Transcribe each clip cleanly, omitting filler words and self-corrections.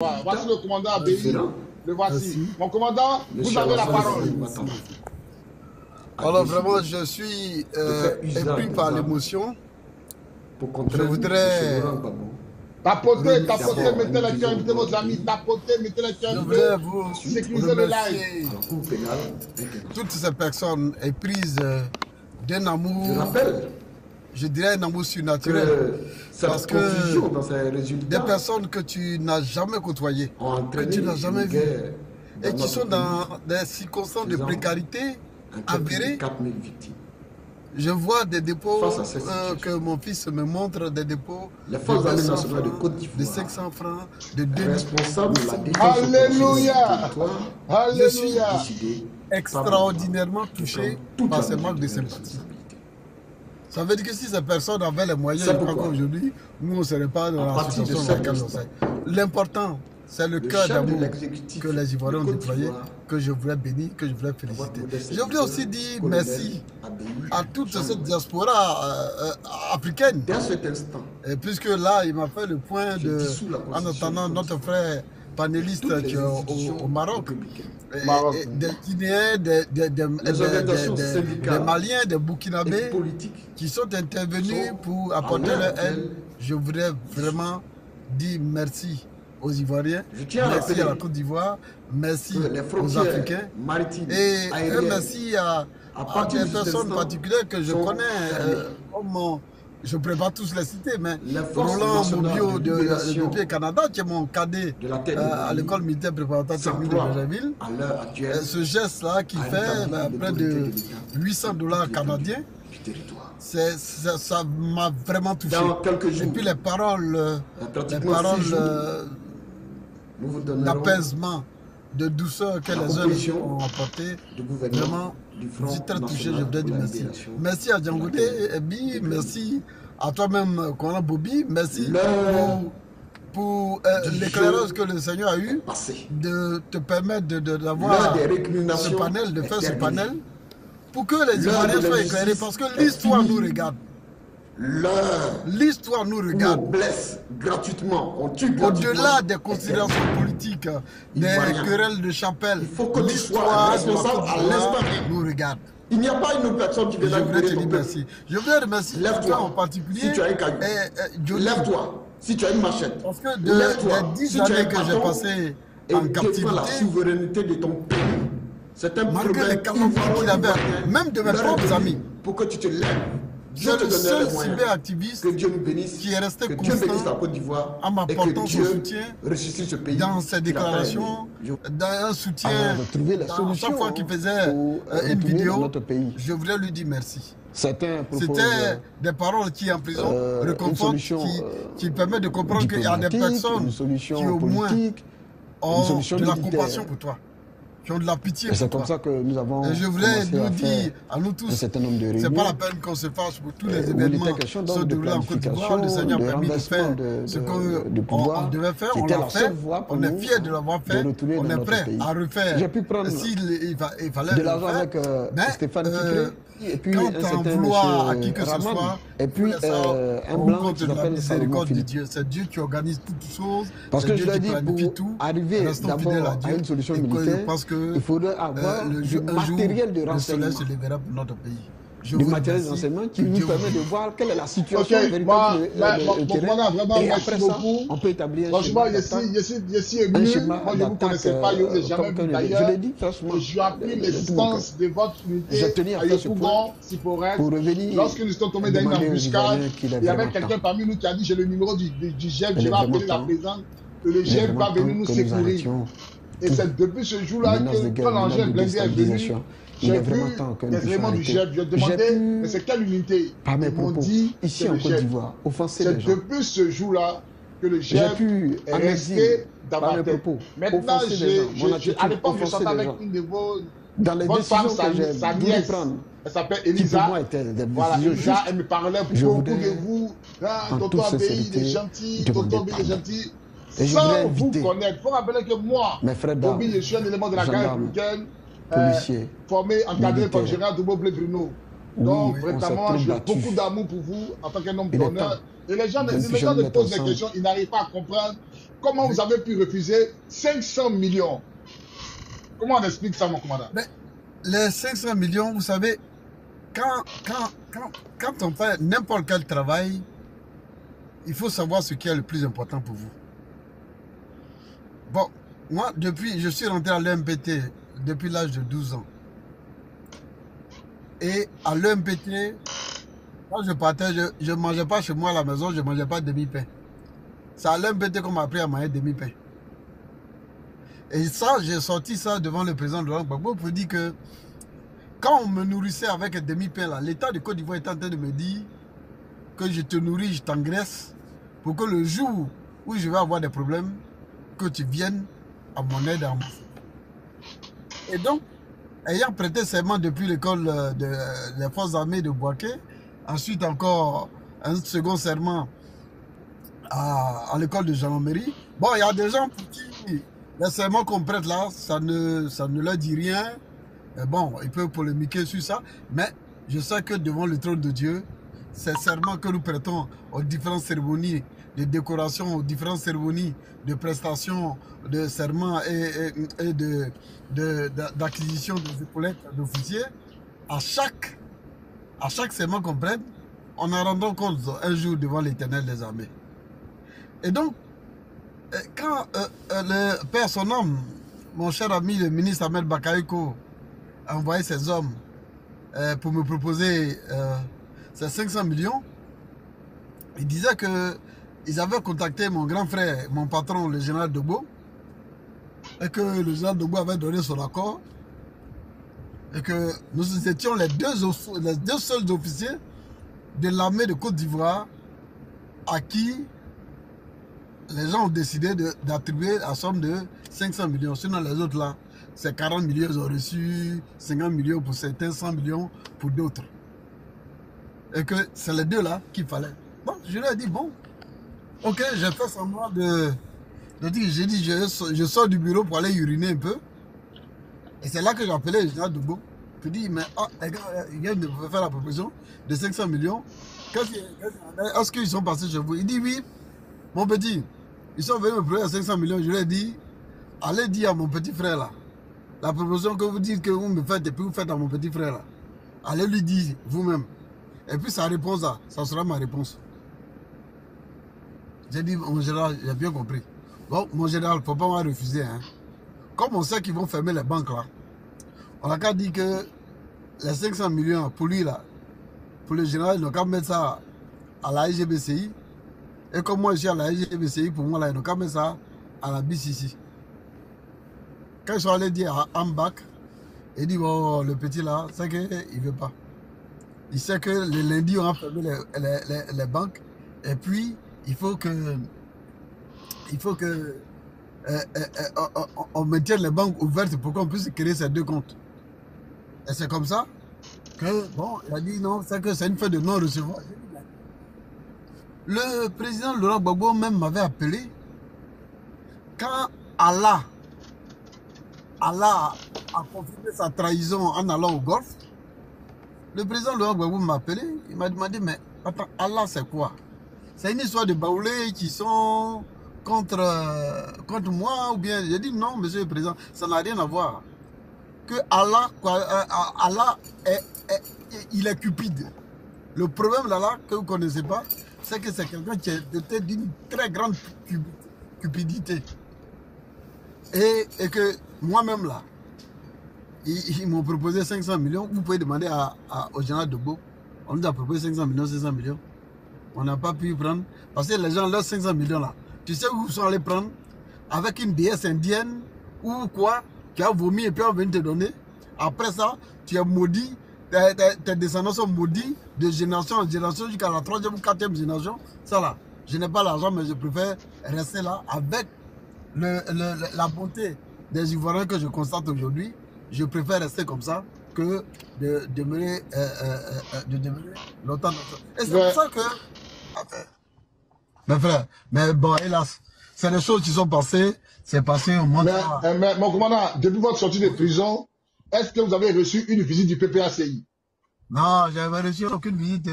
Voilà, voici le commandant Abéi. Le voici. Mon commandant, vous avez la parole. Alors vraiment, je suis épris par l'émotion. Je voudrais... Tapotez, tapotez, mettez les cœurs, invitez vos amis, tapotez, mettez les cœurs, je voudrais vous sécuriser le live. Toutes ces personnes éprises d'un amour, je dirais un amour surnaturel. Parce que des personnes que tu n'as jamais côtoyées, que tu n'as jamais vues, et qui sont dans des circonstances de précarité avérées. Je vois des dépôts que mon fils me montre, des dépôts de 200 francs, de 500 francs, de 2000 francs. Alléluia! Je suis extraordinairement touché par ces manques de sympathie. Ça veut dire que si ces personnes avaient les moyens, je crois qu'aujourd'hui, nous ne serions pas dans la situation dans laquelle on est. L'important, c'est le cœur d'amour que les Ivoiriens ont déployé, que je voulais bénir, que je voulais féliciter. Je voulais aussi dire merci à toute cette diaspora africaine. Et puisque là, il m'a fait le point en attendant notre frère panéliste qui est au Maroc, des Guinéens, des Maliens, des Burkinabés qui sont intervenus pour apporter leur aide. Je voudrais vraiment dire merci aux Ivoiriens, merci à la Côte d'Ivoire, merci aux Africains et un merci à des personnes particulières que je connais, je ne pourrais pas tous les citer, mais Roland Mobio de Canada, qui est mon cadet à l'école militaire préparatoire technique de Brazzaville, ce geste-là qui fait près de 800 $ canadiens, ça m'a vraiment touché. Et puis les paroles d'apaisement, de douceur que les uns ont apporté, vraiment, je suis très touché, je voudrais dire merci. Merci à Djangote Ebi, merci à toi-même, Konan Bobi, merci pour l'éclairage que le Seigneur a eu de te permettre d'avoir ce panel, de faire ce panel, pour que les Ivoiriens soient éclairés, parce que l'histoire nous regarde. L'histoire nous regarde. On blesse gratuitement, on tue gratuitement. Au-delà des considérations politiques, des querelles de chapelle, l'histoire nous regarde. Il n'y a pas une personne qui viendra libérer ton peuple. Je voudrais remercier toi en particulier. Si tu as un caillou, lève-toi. Si tu as une machette, parce que des 10 années que j'ai passées en captivité, la souveraineté de ton pays. C'est un malgré les camouflages qu'il avait, même de mes propres amis, pour que tu te lèves. Je suis le seul cyberactiviste qui est resté constant en m'apportant son soutien dans ses déclarations, dans un soutien, chaque fois qu'il faisait une vidéo, je voulais lui dire merci. C'était des paroles qui en prison réconfortent, qui permettent de comprendre qu'il y a des personnes qui au moins ont de la compassion pour toi, qui ont de la pitié pour toi. C'est comme ça que nous avons. Et je voulais nous dire à nous tous, c'est pas la peine qu'on se fâche pour tous les événements qui sont déroulés en Côte d'Ivoire. Le Seigneur a permis de faire ce qu'on devait faire, on l'a fait, on est fiers de l'avoir fait, on est prêt à refaire. J'ai pu prendre s'il fallait de l'argent avec Stéphane Tigré, et puis quand on vouloir à qui que ce soit, et puis un blanc qui s'appelle miséricorde de Dieu. C'est Dieu qui organise toutes choses. Parce que je l'ai dit, pour arriver d'abord à une solution militaire, il faudrait avoir du matériel de renseignement. Le soleil se lèvera pour notre pays. Du matériel de renseignement qui nous permet de voir quelle est la situation véritable du terrain. Et après ça, on peut établir un schéma d'attaque. Je suis ému. Moi, je ne vous connaissais pas, je ne vous ai jamais vu d'ailleurs. Je l'ai dit franchement. Je suis appris l'existence de votre unité à Yopougon, Siporel. Lorsque nous sommes tombés dans une embuscade, il y avait quelqu'un parmi nous qui a dit j'ai le numéro du GEF, je vais appeler la présente, que le GEF va venir nous secourir. Et c'est depuis ce jour-là que quand l'engin blindé est venu, j'ai vu des éléments du GEF. Je demandais, mais c'est quelle unité? Ils m'ont dit, ici en Côte d'Ivoire, c'est depuis ce jour-là que le GEF est resté dans ma tête. Maintenant, à l'époque, je sortais avec une de vos... Dans les décisions que j'ai voulu prendre, elle s'appelle Elisa. Voilà, Elisa, elle me parlait beaucoup de vous. Tonton Abéi, il est gentil. Tonton Abéi, il est gentil. Sans vous connaître, il faut rappeler que moi, Bobby, je suis un élément de la garde républicaine, formé, encadré par Gérard Double Bruno. Donc, vraiment, j'ai beaucoup d'amour pour vous en tant qu'un homme d'honneur. Et les gens me posent des questions, ils n'arrivent pas à comprendre comment vous avez pu refuser 500 millions? Comment on explique ça, mon commandant? Mais les 500 millions, vous savez, quand on fait n'importe quel travail, il faut savoir ce qui est le plus important pour vous. Bon, moi, je suis rentré à l'EMPT depuis l'âge de 12 ans. Et à l'EMPT, quand je partais, je ne mangeais pas chez moi à la maison, je ne mangeais pas demi-pain. C'est à l'EMPT qu'on m'a appris à manger demi-pain. Et ça, j'ai sorti ça devant le président Laurent Gbagbo pour dire que quand on me nourrissait avec un demi-pain, l'État de Côte d'Ivoire est en train de me dire que je te nourris, je t'engraisse, pour que le jour où je vais avoir des problèmes, que tu viennes à mon aide. Et donc, ayant prêté serment depuis l'école des forces armées de Bouaké, ensuite encore un second serment à l'école de gendarmerie, bon, il y a des gens pour qui les serments qu'on prête là, ça ne leur dit rien. Mais bon, ils peuvent polémiquer sur ça, mais je sais que devant le trône de Dieu, ces serments que nous prêtons aux différentes cérémonies de décoration, aux différentes cérémonies de prestation de serments et d'acquisition des épaulettes d'officiers, à chaque serment qu'on prête, on en rendant compte un jour devant l'Éternel des armées. Et donc, quand le père son homme, mon cher ami le ministre Ahmed Bakayoko, a envoyé ses hommes pour me proposer ces 500 millions, il disait qu'ils avaient contacté mon grand frère, mon patron, le général Dogbo, et que le général Dogbo avait donné son accord, et que nous étions les deux seuls officiers de l'armée de Côte d'Ivoire à qui les gens ont décidé d'attribuer la somme de 500 millions. Sinon, les autres là, c'est 40 millions, ils ont reçu 50 millions pour certains, 100 millions pour d'autres. Et que c'est les deux là qu'il fallait. Bon, je lui ai dit, bon, ok, j'ai fait semblant j'ai dit, je sors du bureau pour aller uriner un peu. Et c'est là que j'ai appelé le général Dogbo. Je lui ai dit, mais les gars, ils viennent de faire la proposition de 500 millions. Est-ce qu'ils sont passés chez vous? Il dit, oui, mon petit. Ils sont venus me proposer à 500 millions. Je lui ai dit, allez dire à mon petit frère là, la proposition que vous dites que vous me faites et puis vous faites à mon petit frère là, allez lui dire vous-même. Et puis sa réponse là, ça sera ma réponse. J'ai dit, mon général, j'ai bien compris. Bon, mon général, il ne faut pas m'en refuser. Hein. Comme on sait qu'ils vont fermer les banques là, on n'a qu'à dire que les 500 millions pour lui là, pour le général, ils n'ont qu'à mettre ça à la IGBCI. Et comme moi je suis à la IGBCI, pour moi là, ils n'ont qu'à mettre ça à la BCC. Quand ils sont allés dire à Ambak, il dit, bon, le petit là, c'est qu'il ne veut pas. Il sait que le lundi, on a fermé les banques. Et puis, il faut que on maintienne les banques ouvertes pour qu'on puisse créer ces deux comptes. Et c'est comme ça que, bon, il a dit non, c'est que c'est une fête de non-recevoir. Le président Laurent Gbagbo même m'avait appelé quand Allah a confirmé sa trahison en allant au Golfe. Le président Laurent Gbagbo m'a appelé, il m'a demandé, mais attends, Allah c'est quoi? C'est une histoire de baoulés qui sont contre moi ou bien? J'ai dit non, monsieur le président, ça n'a rien à voir. Que Allah il est cupide. Le problème là que vous ne connaissez pas, c'est que c'est quelqu'un qui est doté d'une très grande cupidité. Et que moi-même là, ils m'ont proposé 500 millions. Vous pouvez demander au général Dogbo. On nous a proposé 500 millions. On n'a pas pu prendre. Parce que les gens, leurs 500 millions là, tu sais où ils sont allés prendre? Avec une déesse indienne ou quoi, qui a vomi et puis on vient te donner. Après ça, tu es maudit. Tes descendants sont maudits de génération en génération jusqu'à la 3e ou 4e génération. Ça là, je n'ai pas l'argent, mais je préfère rester là avec la bonté des Ivoiriens que je constate aujourd'hui. Je préfère rester comme ça que de demeurer longtemps. Et c'est pour ça que... Mes frères, mais bon, hélas, c'est des choses qui sont passées. C'est passé au monde. Mais mon commandant, depuis votre sortie de prison, est-ce que vous avez reçu une visite du PPACI? Non, j'avais reçu aucune visite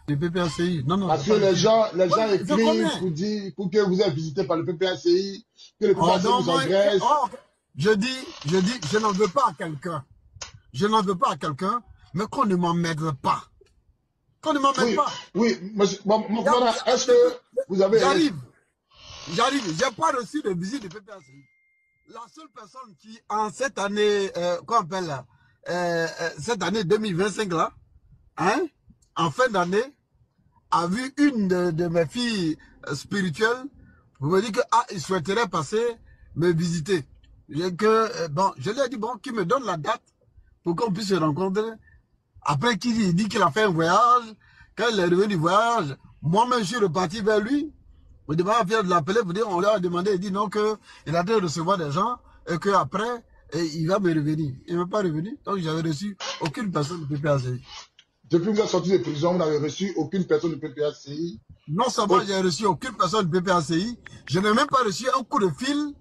Le PPACI. Non, non. Parce que les gens écrivent pour que vous êtes visité par le PPACI, que le PPACI vous agresse. Je dis, je n'en veux pas à quelqu'un. Je n'en veux pas à quelqu'un, mais qu'on ne m'emmène pas. Qu'on ne m'emmène pas. Oui, monsieur, est-ce que vous avez... J'arrive. J'ai pas reçu de visite de PPACI. La seule personne qui, en cette année, qu'on appelle là, cette année 2025 là, hein, en fin d'année, a vu une de mes filles spirituelles, vous me dites que il souhaiterait passer me visiter. Je lui ai dit, bon, qu'il me donne la date pour qu'on puisse se rencontrer. Après qu'il dit qu'il a fait un voyage, quand il est revenu du voyage, moi-même je suis reparti vers lui. On demande de l'appeler pour dire, on lui a demandé, il dit non, qu'il a dû recevoir des gens et qu'après, il va me revenir. Il ne m'est pas revenu, donc j'avais reçu aucune personne du PPACI. Depuis que vous êtes sorti de prison, vous n'avez reçu aucune personne du PPACI? Non seulement j'ai reçu aucune personne du PPACI, je n'ai même pas reçu un coup de fil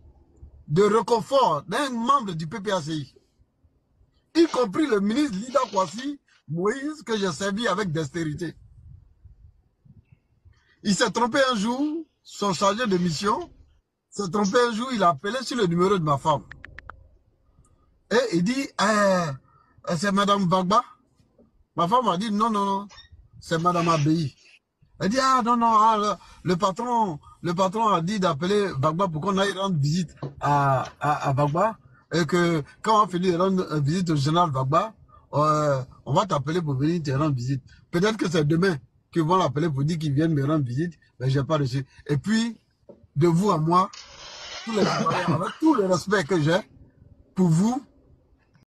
de réconfort d'un membre du PPACI. Y compris le ministre Lida Kwasi, Moïse, que j'ai servi avec dextérité. Il s'est trompé un jour, son chargé de mission, s'est trompé un jour, il a appelé sur le numéro de ma femme. Et il dit, c'est Madame Bagba. Ma femme a dit, non, non, non, c'est Madame Abéi. Elle dit, ah non, non, le patron a dit d'appeler Bagba pour qu'on aille rendre visite à Bagba. Et que quand on finit de rendre visite au général Bagba, on va t'appeler pour venir te rendre visite. Peut-être que c'est demain qu'ils vont l'appeler pour dire qu'ils viennent me rendre visite, mais je n'ai pas reçu. Et puis, de vous à moi, avec tout le respect que j'ai pour vous,